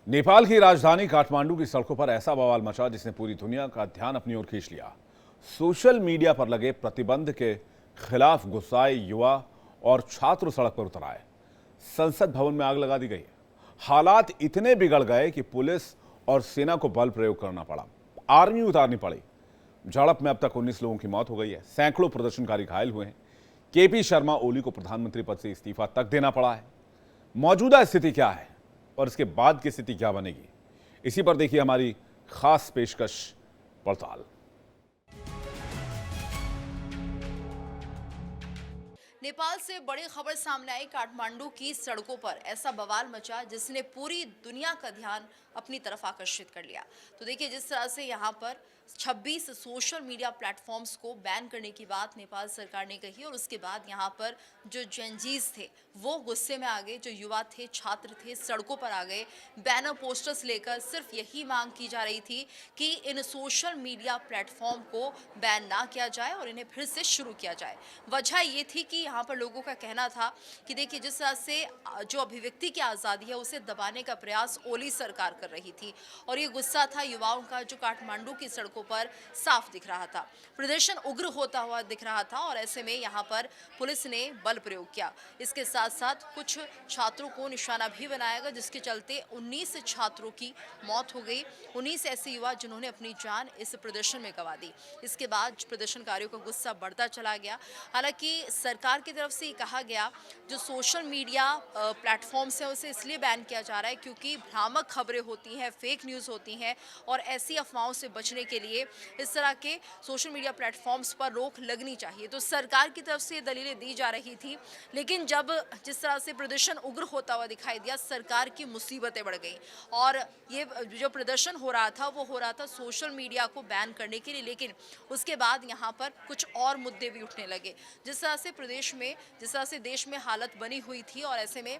नेपाल की राजधानी काठमांडू की सड़कों पर ऐसा बवाल मचा जिसने पूरी दुनिया का ध्यान अपनी ओर खींच लिया। सोशल मीडिया पर लगे प्रतिबंध के खिलाफ गुस्साए युवा और छात्र सड़क पर उतर आए। संसद भवन में आग लगा दी गई। हालात इतने बिगड़ गए कि पुलिस और सेना को बल प्रयोग करना पड़ा, आर्मी उतारनी पड़ी। झड़प में अब तक 19 लोगों की मौत हो गई है, सैकड़ों प्रदर्शनकारी घायल हुए हैं। केपी शर्मा ओली को प्रधानमंत्री पद से इस्तीफा तक देना पड़ा है। मौजूदा स्थिति क्या है और इसके बाद की स्थिति क्या बनेगी, इसी पर देखिए हमारी खास पेशकश पड़ताल। नेपाल से बड़ी खबर सामने आई। काठमांडू की सड़कों पर ऐसा बवाल मचा जिसने पूरी दुनिया का ध्यान अपनी तरफ आकर्षित कर लिया। तो देखिए, जिस तरह से यहाँ पर 26 सोशल मीडिया प्लेटफॉर्म्स को बैन करने की बात नेपाल सरकार ने कही और उसके बाद यहाँ पर जो जेनजीज थे वो गुस्से में आ गए, जो युवा थे, छात्र थे, सड़कों पर आ गए। बैनर पोस्टर्स लेकर सिर्फ यही मांग की जा रही थी कि इन सोशल मीडिया प्लेटफॉर्म को बैन ना किया जाए और इन्हें फिर से शुरू किया जाए। वजह ये थी कि यहाँ पर लोगों का कहना था कि देखिए, जिस तरह से जो अभिव्यक्ति की आज़ादी है उसे दबाने का प्रयास ओली सरकार कर रही थी और ये गुस्सा था युवाओं का जो काठमांडू की सड़कों पर साफ दिख रहा था। प्रदर्शन उग्र होता हुआ दिख रहा था और ऐसे में यहाँ पर पुलिस ने बल प्रयोग किया। इसके साथ साथ कुछ छात्रों को निशाना भी बनाया गया, जिसके चलते 19 छात्रों की मौत हो गई। 19 ऐसे युवा जिन्होंने अपनी जान इस प्रदर्शन में गंवा दी। इसके बाद प्रदर्शनकारियों का गुस्सा बढ़ता चला गया। हालांकि सरकार की तरफ से कहा गया जो सोशल मीडिया प्लेटफॉर्म्स हैं उसे इसलिए बैन किया जा रहा है क्योंकि भ्रामक खबरें होती हैं, फेक न्यूज़ होती हैं और ऐसी अफवाहों से बचने के लिए इस तरह के सोशल मीडिया प्लेटफॉर्म्स पर रोक लगनी चाहिए। तो सरकार की तरफ से ये दलीलें दी जा रही थी, लेकिन जब जिस तरह से प्रदर्शन उग्र होता हुआ दिखाई दिया, सरकार की मुसीबतें बढ़ गई और ये जो प्रदर्शन हो रहा था वो हो रहा था सोशल मीडिया को बैन करने के लिए, लेकिन उसके बाद यहाँ पर कुछ और मुद्दे भी उठने लगे। जिस तरह से प्रदेश में, जिस तरह से देश में हालत बनी हुई थी और ऐसे में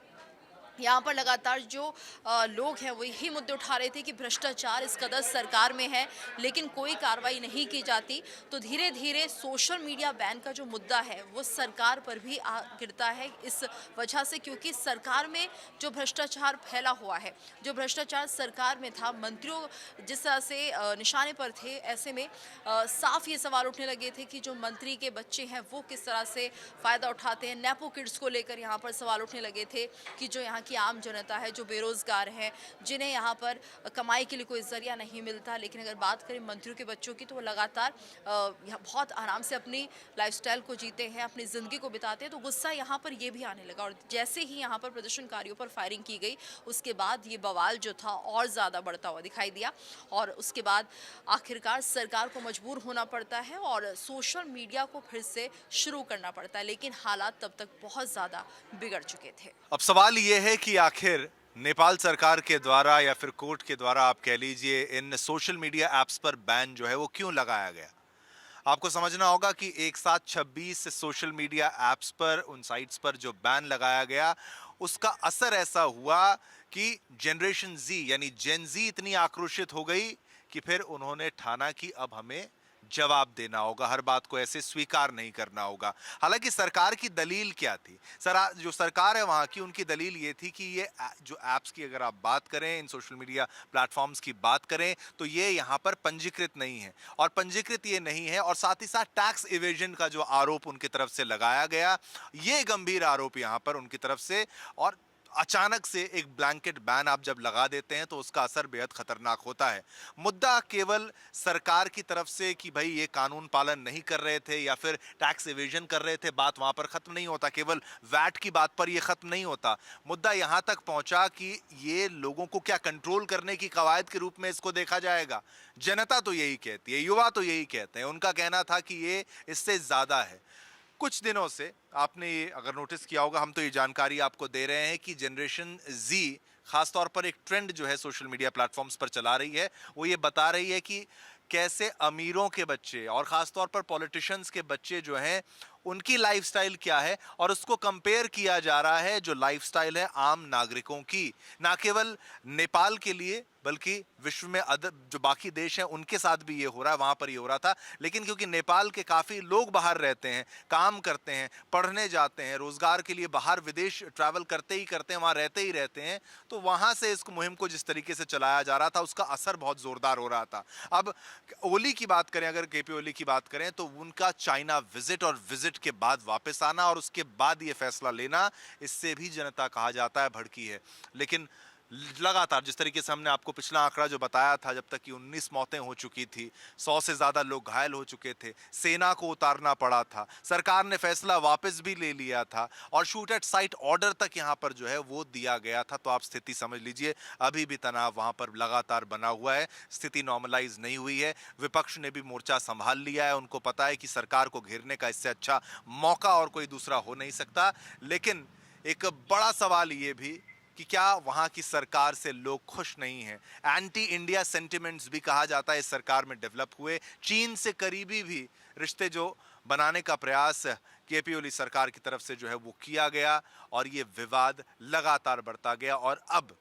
यहाँ पर लगातार जो लोग हैं वो यही मुद्दे उठा रहे थे कि भ्रष्टाचार इस कदर सरकार में है लेकिन कोई कार्रवाई नहीं की जाती। तो धीरे धीरे सोशल मीडिया बैन का जो मुद्दा है वो सरकार पर भी गिरता है, इस वजह से क्योंकि सरकार में जो भ्रष्टाचार फैला हुआ है, जो भ्रष्टाचार सरकार में था, मंत्रियों जिस तरह से निशाने पर थे, ऐसे में साफ ये सवाल उठने लगे थे कि जो मंत्री के बच्चे हैं वो किस तरह से फ़ायदा उठाते हैं। नेपो किड्स को लेकर यहाँ पर सवाल उठने लगे थे कि जो यहाँ की आम जनता है, जो बेरोजगार हैं, जिन्हें यहाँ पर कमाई के लिए कोई जरिया नहीं मिलता, लेकिन अगर बात करें मंत्रियों के बच्चों की तो वो लगातार बहुत आराम से अपनी लाइफस्टाइल को जीते हैं, अपनी ज़िंदगी को बिताते हैं। तो गुस्सा यहाँ पर ये भी आने लगा और जैसे ही यहाँ पर प्रदर्शनकारियों पर फायरिंग की गई उसके बाद ये बवाल जो था और ज़्यादा बढ़ता हुआ दिखाई दिया और उसके बाद आखिरकार सरकार को मजबूर होना पड़ता है और सोशल मीडिया को फिर से शुरू करना पड़ता है, लेकिन हालात तब तक बहुत ज़्यादा बिगड़ चुके थे। अब सवाल ये है कि आखिर नेपाल सरकार के द्वारा या फिर कोर्ट के द्वारा आप कह लीजिए इन सोशल मीडिया एप्स पर बैन जो है वो क्यों लगाया गया। आपको समझना होगा कि एक साथ 26 सोशल मीडिया एप्स पर, उन साइट्स पर जो बैन लगाया गया उसका असर ऐसा हुआ कि जनरेशन जी यानी जेन जी इतनी आक्रोशित हो गई कि फिर उन्होंने ठाना कि अब हमें जवाब देना होगा, हर बात को ऐसे स्वीकार नहीं करना होगा। हालांकि सरकार की दलील क्या थी? जो सरकार है वहां की, उनकी दलील ये थी कि ये जो एप्स की अगर आप बात करें, इन सोशल मीडिया प्लेटफॉर्म्स की बात करें, तो ये यहाँ पर पंजीकृत नहीं है और पंजीकृत ये नहीं है और साथ ही साथ टैक्स इवेजन का जो आरोप उनकी तरफ से लगाया गया, ये गंभीर आरोप यहाँ पर उनकी तरफ से। और अचानक से एक ब्लैंकेट बैन आप जब लगा देते हैं तो उसका असर बेहद खतरनाक होता है। मुद्दा केवल सरकार की तरफ से कि भाई ये कानून पालन नहीं कर रहे थे या फिर टैक्स एवेजन कर रहे थे, बात वहां पर खत्म नहीं होता, केवल वैट की बात पर ये खत्म नहीं होता। मुद्दा यहां तक पहुंचा कि ये लोगों को क्या कंट्रोल करने की कवायद के रूप में इसको देखा जाएगा। जनता तो यही कहती है, युवा तो यही कहते हैं, उनका कहना था कि ये इससे ज्यादा है। कुछ दिनों से आपने अगर नोटिस किया होगा, हम तो ये जानकारी आपको दे रहे हैं कि जनरेशन जी खासतौर पर एक ट्रेंड जो है सोशल मीडिया प्लेटफॉर्म्स पर चला रही है, वो ये बता रही है कि कैसे अमीरों के बच्चे और खासतौर पर पॉलिटिशियंस के बच्चे जो हैं उनकी लाइफस्टाइल क्या है, और उसको कंपेयर किया जा रहा है जो लाइफस्टाइल है आम नागरिकों की। ना केवल नेपाल के लिए बल्कि विश्व में अदर जो बाकी देश हैं उनके साथ भी ये हो रहा है, वहां पर ये हो रहा था। लेकिन क्योंकि नेपाल के काफी लोग बाहर रहते हैं, काम करते हैं, पढ़ने जाते हैं, रोजगार के लिए बाहर विदेश ट्रैवल करते ही करते हैं, वहां रहते ही रहते हैं, तो वहां से इस मुहिम को जिस तरीके से चलाया जा रहा था उसका असर बहुत जोरदार हो रहा था। अब ओली की बात करें, अगर केपी ओली की बात करें, तो उनका चाइना विजिट और विजिट के बाद वापस आना और उसके बाद ये फैसला लेना, इससे भी जनता कहा जाता है भड़की है। लेकिन लगातार जिस तरीके से हमने आपको पिछला आंकड़ा जो बताया था, जब तक कि 19 मौतें हो चुकी थी, 100 से ज्यादा लोग घायल हो चुके थे, सेना को उतारना पड़ा था, सरकार ने फैसला वापस भी ले लिया था और शूट एट साइट ऑर्डर तक यहां पर जो है वो दिया गया था। तो आप स्थिति समझ लीजिए, अभी भी तनाव वहां पर लगातार बना हुआ है, स्थिति नॉर्मलाइज नहीं हुई है। विपक्ष ने भी मोर्चा संभाल लिया है, उनको पता है कि सरकार को घेरने का इससे अच्छा मौका और कोई दूसरा हो नहीं सकता। लेकिन एक बड़ा सवाल ये भी कि क्या वहां की सरकार से लोग खुश नहीं हैं। एंटी इंडिया सेंटिमेंट्स भी कहा जाता है इस सरकार में डेवलप हुए। चीन से करीबी भी रिश्ते जो बनाने का प्रयास केपी ओली सरकार की तरफ से जो है वो किया गया और ये विवाद लगातार बढ़ता गया। और अब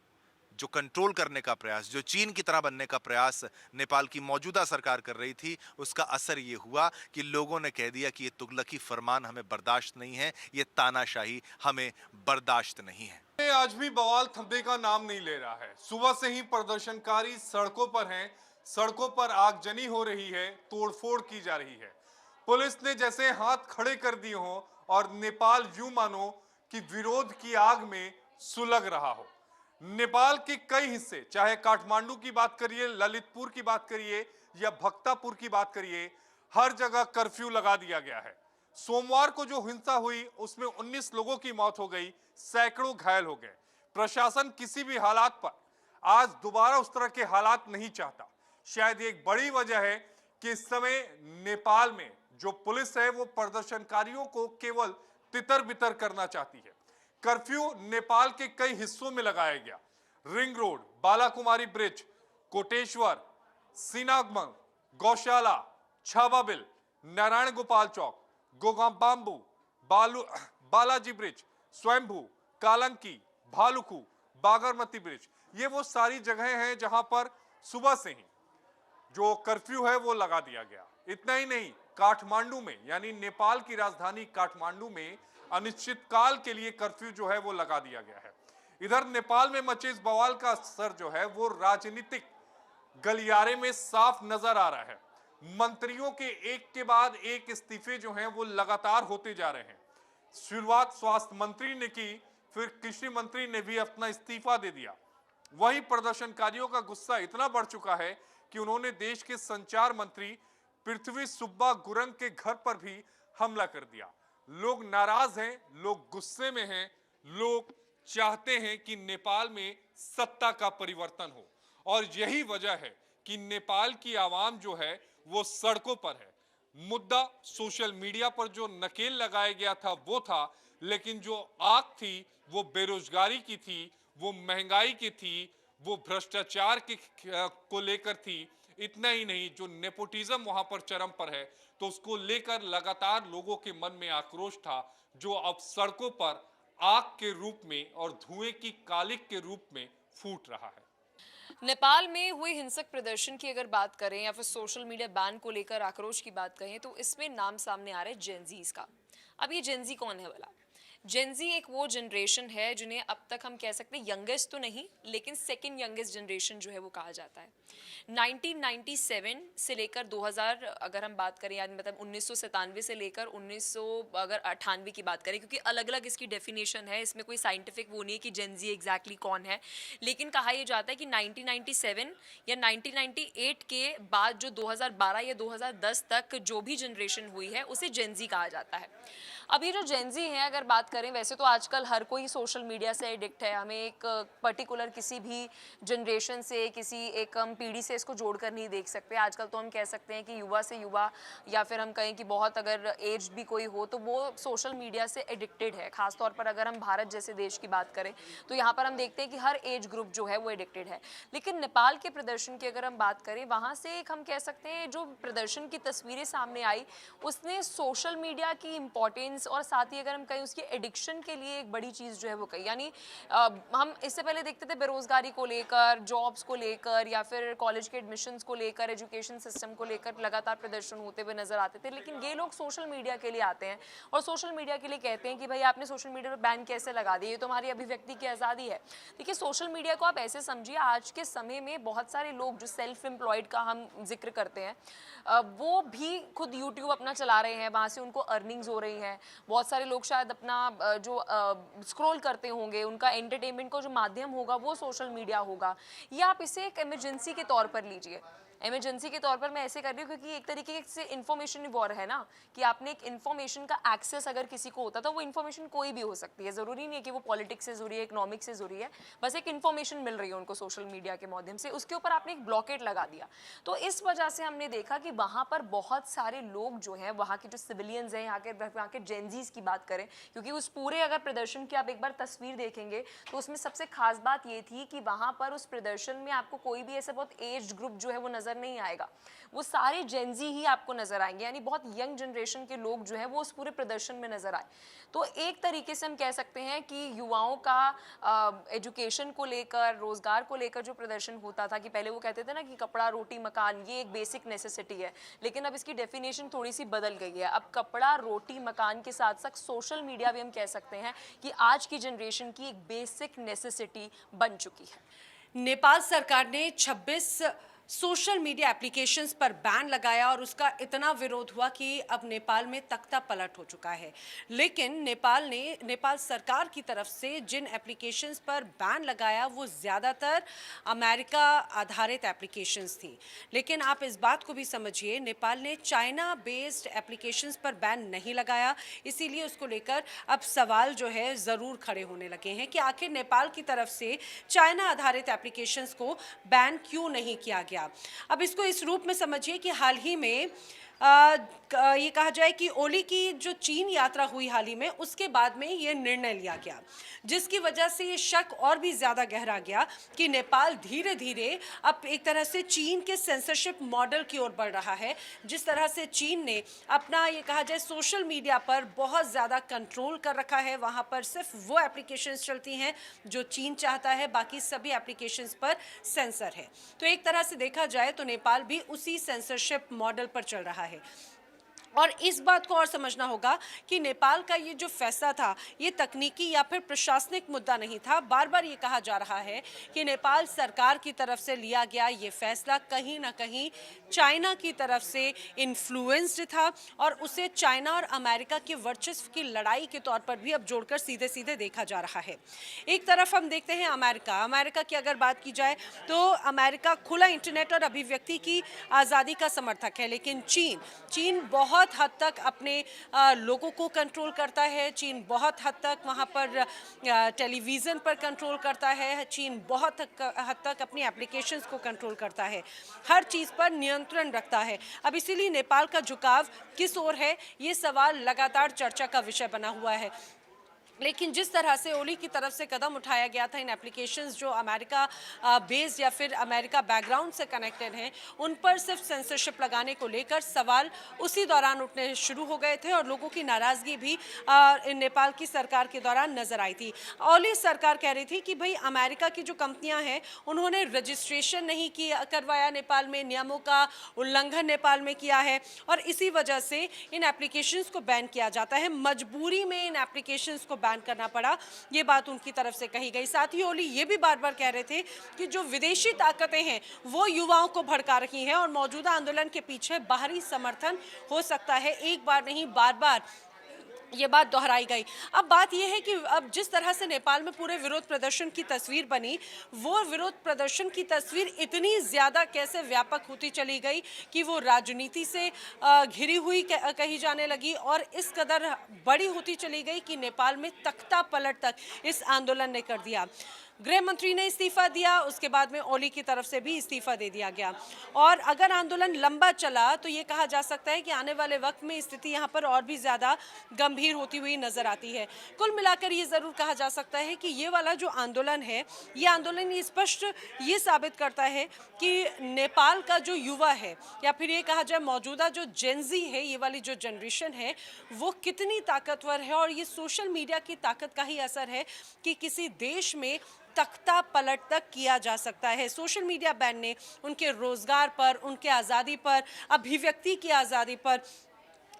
जो कंट्रोल करने का प्रयास, जो चीन की तरह बनने का प्रयास नेपाल की मौजूदा सरकार कर रही थी, उसका असर ये हुआ कि लोगों ने कह दिया कि ये तुगलकी फरमान हमें बर्दाश्त नहीं है, ये तानाशाही हमें बर्दाश्त नहीं है। आज भी बवाल थमने का नाम नहीं ले रहा है। सुबह से ही प्रदर्शनकारी सड़कों पर हैं, सड़कों पर आगजनी हो रही है, तोड़फोड़ की जा रही है। पुलिस ने जैसे हाथ खड़े कर दिए हों और नेपाल यूं मानो कि विरोध की आग में सुलग रहा हो। नेपाल के कई हिस्से, चाहे काठमांडू की बात करिए, ललितपुर की बात करिए या भक्तापुर की बात करिए, हर जगह कर्फ्यू लगा दिया गया है। सोमवार को जो हिंसा हुई उसमें 19 लोगों की मौत हो गई, सैकड़ों घायल हो गए। प्रशासन किसी भी हालात पर आज दोबारा उस तरह के हालात नहीं चाहता। शायद एक बड़ी वजह है कि इस समय नेपाल में जो पुलिस है वो प्रदर्शनकारियों को केवल तितर बितर करना चाहती है। कर्फ्यू नेपाल के कई हिस्सों में लगाया गया। रिंग रोड, बालाकुमारी ब्रिज, कोटेश्वर, सिनागमंग, गौशाला, छाबाबिल, नारायण गोपाल चौक, गोगाम्बाम्बू, बालाजी ब्रिज, स्वयंभू, कालंकी, भालुकू, बागरमती ब्रिज, ये वो सारी जगहें हैं जहां पर सुबह से ही जो कर्फ्यू है वो लगा दिया गया। इतना ही नहीं, काठमांडू में यानी नेपाल की राजधानी काठमांडू में अनिश्चितकाल के लिए कर्फ्यू जो है वो लगा दिया गया है। इधर नेपाल में मचे इस बवाल का असर जो है वो राजनीतिक गलियारे में साफ नजर आ रहा है। मंत्रियों के एक के बाद एक इस्तीफे जो हैं वो लगातार होते जा रहे हैं। शुरुआत स्वास्थ्य मंत्री ने की, फिर कृषि मंत्री ने भी अपना इस्तीफा दे दिया। वहीं प्रदर्शनकारियों का गुस्सा इतना बढ़ चुका है कि उन्होंने देश के संचार मंत्री पृथ्वी सुब्बा गुरंग के घर पर भी हमला कर दिया। लोग नाराज हैं, लोग गुस्से में हैं, लोग चाहते हैं कि नेपाल में सत्ता का परिवर्तन हो। और यही वजह है कि नेपाल की आवाम जो है वो सड़कों पर है। मुद्दा सोशल मीडिया पर जो नकेल लगाया गया था वो था, लेकिन जो आग थी वो बेरोजगारी की थी, वो महंगाई की थी, वो भ्रष्टाचार को लेकर थी। इतना ही नहीं, जो नेपोटिज्म वहां पर चरम पर है, तो उसको लेकर लगातार लोगों के मन में आक्रोश था, जो अब सड़कों पर आग के रूप में और धुएं की कालिक के रूप में फूट रहा है। नेपाल में हुए हिंसक प्रदर्शन की अगर बात करें या फिर सोशल मीडिया बैन को लेकर आक्रोश की बात करें, तो इसमें नाम सामने आ रहा है जेनजीज का। अब ये जेनजी कौन है भला? जेनजी एक वो जनरेशन है जिन्हें अब तक हम कह सकते हैं यंगेस्ट तो नहीं, लेकिन सेकंड यंगेस्ट जनरेशन जो है वो कहा जाता है। 1997 से लेकर 2000 अगर हम बात करें, यानी मतलब 1997 से लेकर 1998 की बात करें, क्योंकि अलग अलग इसकी डेफिनेशन है, इसमें कोई साइंटिफिक वो नहीं है कि जेनजी एग्जैक्टली कौन है, लेकिन कहा यह जाता है कि 1997 या 1998 के बाद जो 2012 या 2010 तक जो भी जनरेशन हुई है उसे जेनजी कहा जाता है। अब ये जो जेनजी हैं अगर बात करें, वैसे तो आजकल हर कोई सोशल मीडिया से एडिक्ट है। हमें एक पर्टिकुलर किसी भी जनरेशन से, किसी एक हम पीढ़ी से इसको जोड़कर नहीं देख सकते। आजकल तो हम कह सकते हैं कि युवा से युवा, या फिर हम कहें कि बहुत अगर एज भी कोई हो तो वो सोशल मीडिया से एडिक्टेड है। खासतौर पर अगर हम भारत जैसे देश की बात करें तो यहाँ पर हम देखते हैं कि हर एज ग्रुप जो है वो एडिक्टेड है। लेकिन नेपाल के प्रदर्शन की अगर हम बात करें, वहाँ से एक हम कह सकते हैं जो प्रदर्शन की तस्वीरें सामने आई, उसने सोशल मीडिया की इम्पोर्टेंस और साथ ही अगर हम कहें उसकी एडिक्शन के लिए एक बड़ी चीज़ जो है वो कही। यानी हम इससे पहले देखते थे बेरोजगारी को लेकर, जॉब्स को लेकर, या फिर कॉलेज के एडमिशन्स को लेकर, एजुकेशन सिस्टम को लेकर लगातार प्रदर्शन होते हुए नजर आते थे। लेकिन ये लोग सोशल मीडिया के लिए आते हैं और सोशल मीडिया के लिए कहते हैं कि भाई आपने सोशल मीडिया पर बैन कैसे लगा दिया, ये तो हमारी अभिव्यक्ति की आज़ादी है। देखिए, सोशल मीडिया को आप ऐसे समझिए, आज के समय में बहुत सारे लोग जो सेल्फ एम्प्लॉयड का हम जिक्र करते हैं, वो भी खुद यूट्यूब अपना चला रहे हैं, वहाँ से उनको अर्निंग्स हो रही हैं। बहुत सारे लोग शायद अपना जो स्क्रॉल करते होंगे, उनका एंटरटेनमेंट का जो माध्यम होगा वो सोशल मीडिया होगा। या आप इसे एक इमरजेंसी के तौर पर लीजिए। इमरजेंसी के तौर पर मैं ऐसे कर रही हूँ क्योंकि एक तरीके से इन्फॉर्मेशन वॉर है ना, कि आपने एक इन्फॉर्मेशन का एक्सेस अगर किसी को होता तो वो इन्फॉर्मेशन कोई भी हो सकती है, ज़रूरी नहीं है कि वो पॉलिटिक्स से जुड़ी है, इकोनॉमिक्स से जुड़ी है, बस एक इन्फॉर्मेशन मिल रही है उनको सोशल मीडिया के माध्यम से, उसके ऊपर आपने एक ब्लॉकेट लगा दिया। तो इस वजह से हमने देखा कि वहाँ पर बहुत सारे लोग जो हैं, वहाँ के जो सिविलियंस हैं, यहाँ के जेनजीज की बात करें, क्योंकि उस पूरे अगर प्रदर्शन की आप एक बार तस्वीर देखेंगे तो उसमें सबसे खास बात ये थी कि वहाँ पर उस प्रदर्शन में आपको कोई भी ऐसा बहुत एज ग्रुप जो है वो नज़र नहीं आएगा, वो सारे जेनजी ही आपको नजर आएंगे। यानी बहुत यंग जनरेशन के लोग जो है वो उस पूरे प्रदर्शन में नजर आए। तो एक तरीके से हम कह सकते हैं कि युवाओं का एजुकेशन को लेकर, रोजगार को लेकर जो प्रदर्शन होता था, कि पहले वो कहते थे ना कि कपड़ा, रोटी, मकान ये एक बेसिक नेसेसिटी है, लेकिन अब इसकी डेफिनेशन थोड़ी सी बदल गई है। अब कपड़ा, रोटी, मकान के साथ साथ सोशल मीडिया भी हम कह सकते हैं कि आज की जनरेशन की एक बेसिक नेसेसिटी बन चुकी है। नेपाल सरकार ने 26 सोशल मीडिया एप्लीकेशंस पर बैन लगाया और उसका इतना विरोध हुआ कि अब नेपाल में तख्ता पलट हो चुका है। लेकिन नेपाल सरकार की तरफ से जिन एप्लीकेशंस पर बैन लगाया वो ज़्यादातर अमेरिका आधारित एप्लीकेशंस थी। लेकिन आप इस बात को भी समझिए, नेपाल ने चाइना बेस्ड एप्लीकेशंस पर बैन नहीं लगाया, इसीलिए उसको लेकर अब सवाल जो है ज़रूर खड़े होने लगे हैं कि आखिर नेपाल की तरफ से चाइना आधारित एप्लीकेशंस को बैन क्यों नहीं किया गया। अब इसको इस रूप में समझिए कि हाल ही में ये कहा जाए कि ओली की जो चीन यात्रा हुई हाल ही में, उसके बाद में ये निर्णय लिया गया, जिसकी वजह से ये शक और भी ज़्यादा गहरा गया कि नेपाल धीरे धीरे अब एक तरह से चीन के सेंसरशिप मॉडल की ओर बढ़ रहा है। जिस तरह से चीन ने अपना ये कहा जाए सोशल मीडिया पर बहुत ज़्यादा कंट्रोल कर रखा है, वहाँ पर सिर्फ वो एप्लीकेशंस चलती हैं जो चीन चाहता है, बाकी सभी एप्लीकेशंस पर सेंसर है। तो एक तरह से देखा जाए तो नेपाल भी उसी सेंसरशिप मॉडल पर चल रहा है। और इस बात को और समझना होगा कि नेपाल का ये जो फैसला था, ये तकनीकी या फिर प्रशासनिक मुद्दा नहीं था। बार बार ये कहा जा रहा है कि नेपाल सरकार की तरफ से लिया गया ये फैसला कहीं ना कहीं चाइना की तरफ से इन्फ्लुएंस्ड था और उसे चाइना और अमेरिका के वर्चस्व की लड़ाई के तौर पर भी अब जोड़कर सीधे सीधे देखा जा रहा है। एक तरफ हम देखते हैं अमेरिका की अगर बात की जाए तो अमेरिका खुला इंटरनेट और अभिव्यक्ति की आज़ादी का समर्थक है, लेकिन चीन बहुत हद तक अपने लोगों को कंट्रोल करता है। चीन बहुत हद तक वहाँ पर टेलीविज़न पर कंट्रोल करता है। चीन बहुत हद तक अपनी एप्लीकेशंस को कंट्रोल करता है, हर चीज़ पर नियंत्रण रखता है। अब इसीलिए नेपाल का झुकाव किस ओर है, ये सवाल लगातार चर्चा का विषय बना हुआ है। लेकिन जिस तरह से ओली की तरफ से कदम उठाया गया था, इन एप्लीकेशंस जो अमेरिका बेस्ड या फिर अमेरिका बैकग्राउंड से कनेक्टेड हैं, उन पर सिर्फ सेंसरशिप लगाने को लेकर सवाल उसी दौरान उठने शुरू हो गए थे और लोगों की नाराज़गी भी नेपाल की सरकार के दौरान नज़र आई थी। ओली सरकार कह रही थी कि भाई अमेरिका की जो कंपनियां हैं उन्होंने रजिस्ट्रेशन नहीं करवाया नेपाल में, नियमों का उल्लंघन नेपाल में किया है और इसी वजह से इन एप्लीकेशंस को बैन किया जाता है। मजबूरी में इन एप्लीकेशंस को बैन करना पड़ा, ये बात उनकी तरफ से कही गई। साथ ही ओली ये भी बार बार कह रहे थे कि जो विदेशी ताकतें हैं वो युवाओं को भड़का रही हैं और मौजूदा आंदोलन के पीछे बाहरी समर्थन हो सकता है। एक बार नहीं, बार बार ये बात दोहराई गई। अब बात यह है कि अब जिस तरह से नेपाल में पूरे विरोध प्रदर्शन की तस्वीर बनी, वो विरोध प्रदर्शन की तस्वीर इतनी ज़्यादा कैसे व्यापक होती चली गई कि वो राजनीति से घिरी हुई कही जाने लगी और इस कदर बड़ी होती चली गई कि नेपाल में तख्ता पलट तक इस आंदोलन ने कर दिया। गृह मंत्री ने इस्तीफा दिया, उसके बाद में ओली की तरफ से भी इस्तीफा दे दिया गया और अगर आंदोलन लंबा चला तो ये कहा जा सकता है कि आने वाले वक्त में स्थिति यहाँ पर और भी ज़्यादा गंभीर होती हुई नजर आती है। कुल मिलाकर ये ज़रूर कहा जा सकता है कि ये वाला जो आंदोलन है, ये आंदोलन ये स्पष्ट ये साबित करता है कि नेपाल का जो युवा है या फिर ये कहा जाए मौजूदा जो जेनजी है, ये वाली जो जनरेशन है, वो कितनी ताकतवर है और ये सोशल मीडिया की ताकत का ही असर है कि किसी देश में तख्ता पलट तक किया जा सकता है। सोशल मीडिया बैन ने उनके रोजगार पर, उनके आज़ादी पर, अभिव्यक्ति की आज़ादी पर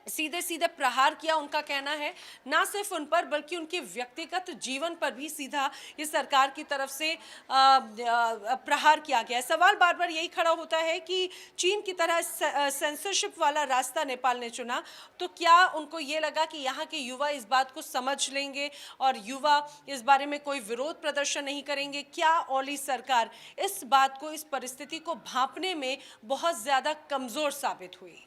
सीधे सीधे प्रहार किया। उनका कहना है ना सिर्फ उन पर बल्कि उनके व्यक्तिगत जीवन पर भी सीधा इस सरकार की तरफ से प्रहार किया गया है। सवाल बार बार यही खड़ा होता है कि चीन की तरह सेंसरशिप वाला रास्ता नेपाल ने चुना तो क्या उनको ये लगा कि यहाँ के युवा इस बात को समझ लेंगे और युवा इस बारे में कोई विरोध प्रदर्शन नहीं करेंगे? क्या ओली सरकार इस बात को, इस परिस्थिति को भांपने में बहुत ज़्यादा कमज़ोर साबित हुई?